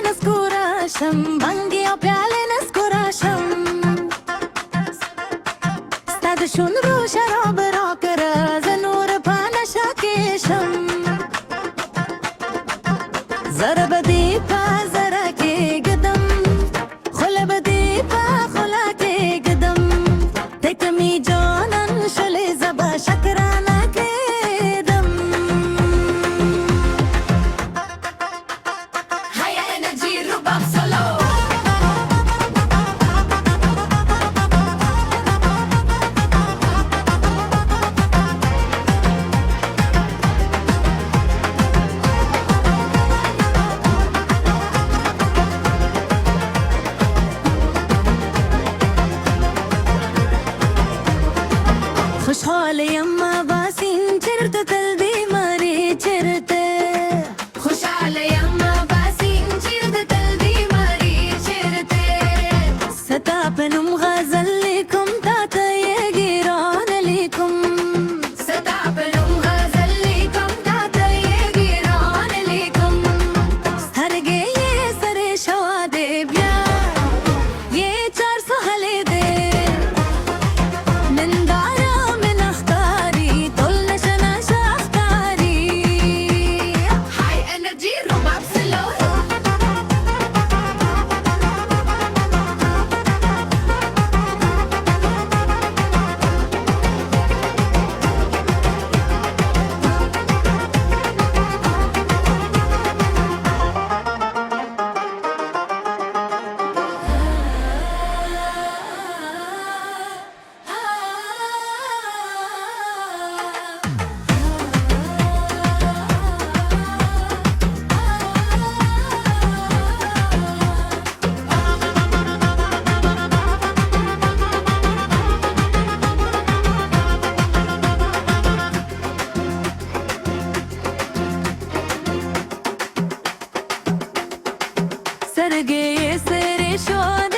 نسكوراشم بانگی و پیاله نسکوراشم ستاد شون رو شراب را کر زنور پانشا کشم زر بدی پا زر کی قدم خل بدی پا خلا کی قدم تکمی جانن شلی زبا شکرانا کدم هيا انرجي رباب سولو خوشحال یما باسین چرت قلبی ماری چرت خوشحال یما باسین چرت قلبی ماری چرت ستاپنم غزل لكم تاتا يجيران لكم ستاپنم غزل لكم تاتا يجيران لكم هرگه یہ سر شواد بیا یہ 400 حلی دے سرگه سر شد